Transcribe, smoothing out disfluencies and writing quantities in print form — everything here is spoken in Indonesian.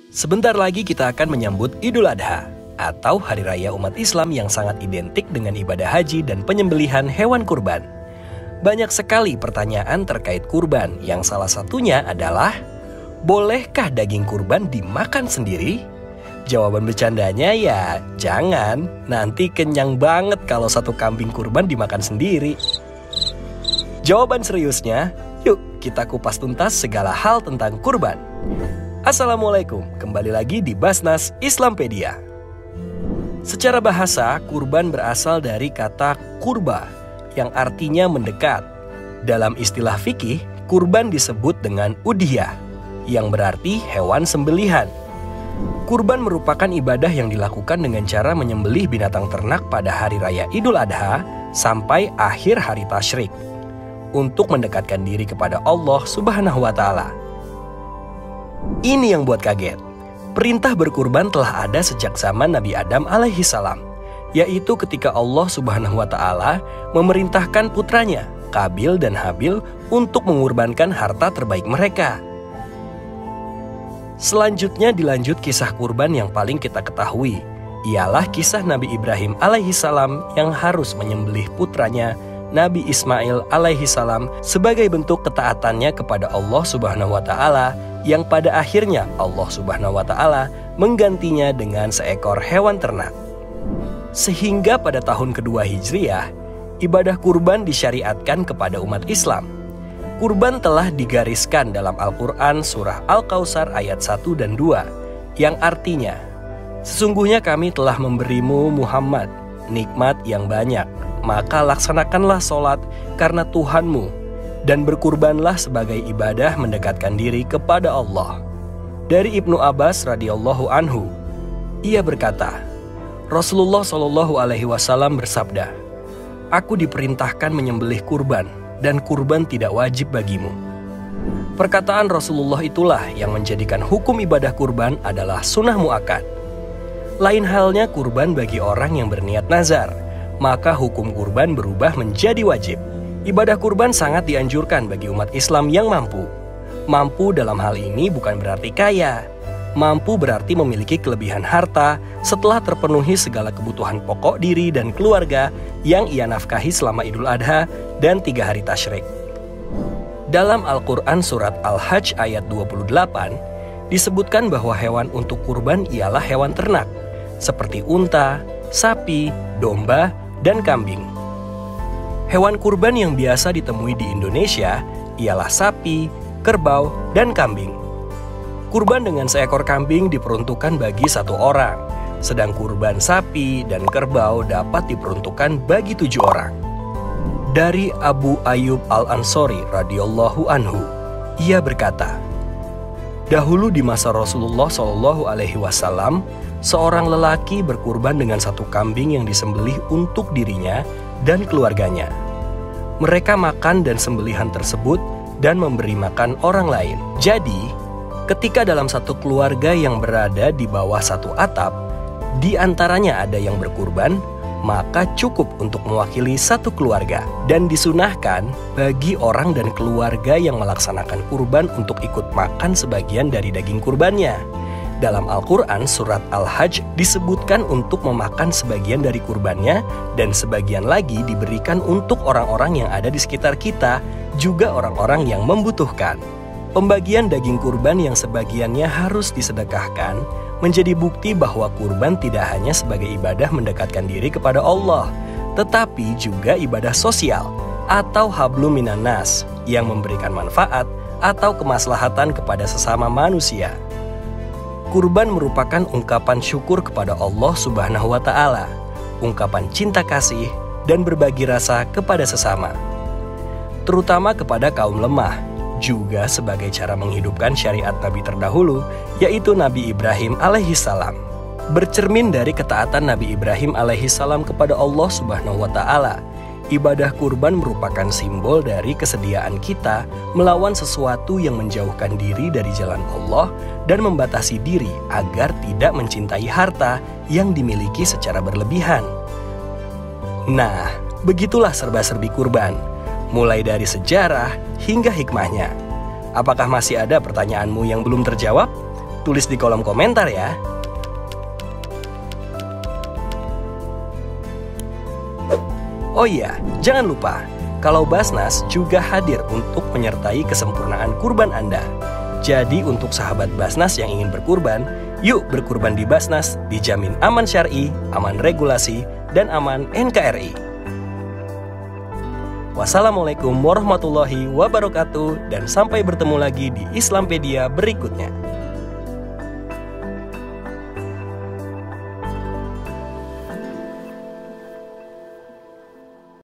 Sebentar lagi kita akan menyambut Idul Adha atau Hari Raya umat Islam yang sangat identik dengan ibadah haji dan penyembelihan hewan kurban. Banyak sekali pertanyaan terkait kurban yang salah satunya adalah, bolehkah daging kurban dimakan sendiri? Jawaban bercandanya ya jangan, nanti kenyang banget kalau satu kambing kurban dimakan sendiri. Jawaban seriusnya, yuk kita kupas tuntas segala hal tentang kurban. Assalamualaikum, kembali lagi di Basnas Islampedia. Secara bahasa, kurban berasal dari kata kurba yang artinya mendekat. Dalam istilah fikih, kurban disebut dengan udhiyah yang berarti hewan sembelihan. Kurban merupakan ibadah yang dilakukan dengan cara menyembelih binatang ternak pada hari raya Idul Adha sampai akhir hari tasyrik untuk mendekatkan diri kepada Allah Subhanahu wa Ta'ala. Ini yang buat kaget. Perintah berkurban telah ada sejak zaman Nabi Adam alaihi salam, yaitu ketika Allah Subhanahu wa Ta'ala memerintahkan putranya Qabil dan Habil untuk mengorbankan harta terbaik mereka. Selanjutnya dilanjut kisah kurban yang paling kita ketahui, ialah kisah Nabi Ibrahim alaihi salam yang harus menyembelih putranya Nabi Ismail alaihi salam sebagai bentuk ketaatannya kepada Allah Subhanahu wa Ta'ala, yang pada akhirnya Allah Subhanahu wa Ta'ala menggantinya dengan seekor hewan ternak. Sehingga pada tahun kedua Hijriah, ibadah kurban disyariatkan kepada umat Islam. Kurban telah digariskan dalam Al-Quran surah Al-Kautsar ayat 1 dan 2, yang artinya, sesungguhnya kami telah memberimu Muhammad nikmat yang banyak, maka laksanakanlah sholat karena Tuhanmu, dan berkurbanlah sebagai ibadah mendekatkan diri kepada Allah. Dari Ibnu Abbas radhiyallahu anhu, ia berkata, Rasulullah Shallallahu alaihi wasallam bersabda, "Aku diperintahkan menyembelih kurban, dan kurban tidak wajib bagimu." Perkataan Rasulullah itulah yang menjadikan hukum ibadah kurban adalah sunnah muakkad. Lain halnya kurban bagi orang yang berniat nazar, maka hukum kurban berubah menjadi wajib. Ibadah kurban sangat dianjurkan bagi umat Islam yang mampu. Mampu dalam hal ini bukan berarti kaya. Mampu berarti memiliki kelebihan harta setelah terpenuhi segala kebutuhan pokok diri dan keluarga yang ia nafkahi selama Idul Adha dan 3 hari tasyrik. Dalam Al-Quran surat Al-Hajj ayat 28, disebutkan bahwa hewan untuk kurban ialah hewan ternak, seperti unta, sapi, domba, dan kambing. Hewan kurban yang biasa ditemui di Indonesia ialah sapi, kerbau, dan kambing. Kurban dengan seekor kambing diperuntukkan bagi 1 orang, sedang kurban sapi dan kerbau dapat diperuntukkan bagi 7 orang. Dari Abu Ayyub Al-Ansori radhiyallahu anhu, ia berkata, dahulu di masa Rasulullah Shallallahu alaihi wasallam, seorang lelaki berkurban dengan 1 kambing yang disembelih untuk dirinya dan keluarganya. Mereka makan dan sembelihan tersebut dan memberi makan orang lain. Jadi, ketika dalam satu keluarga yang berada di bawah satu atap, di antaranya ada yang berkurban, maka cukup untuk mewakili satu keluarga. Dan disunahkan bagi orang dan keluarga yang melaksanakan kurban untuk ikut makan sebagian dari daging kurbannya. Dalam Al-Quran surat Al-Hajj disebutkan untuk memakan sebagian dari kurbannya, dan sebagian lagi diberikan untuk orang-orang yang ada di sekitar kita, juga orang-orang yang membutuhkan. Pembagian daging kurban yang sebagiannya harus disedekahkan menjadi bukti bahwa kurban tidak hanya sebagai ibadah mendekatkan diri kepada Allah, tetapi juga ibadah sosial atau hablum minan nas yang memberikan manfaat atau kemaslahatan kepada sesama manusia. Kurban merupakan ungkapan syukur kepada Allah Subhanahu wa Ta'ala, ungkapan cinta kasih dan berbagi rasa kepada sesama, terutama kepada kaum lemah, juga sebagai cara menghidupkan syariat Nabi terdahulu, yaitu Nabi Ibrahim alaihi salam. Bercermin dari ketaatan Nabi Ibrahim alaihi salam kepada Allah Subhanahu wa Ta'ala, ibadah kurban merupakan simbol dari kesediaan kita melawan sesuatu yang menjauhkan diri dari jalan Allah dan membatasi diri agar tidak mencintai harta yang dimiliki secara berlebihan. Nah, begitulah serba-serbi kurban, mulai dari sejarah hingga hikmahnya. Apakah masih ada pertanyaanmu yang belum terjawab? tulis di kolom komentar ya. Oh iya, jangan lupa, kalau Basnas juga hadir untuk menyertai kesempurnaan kurban Anda. Jadi untuk sahabat Basnas yang ingin berkurban, yuk berkurban di Basnas, dijamin aman syar'i, aman regulasi, dan aman NKRI. Wassalamualaikum warahmatullahi wabarakatuh, dan sampai bertemu lagi di Islampedia berikutnya.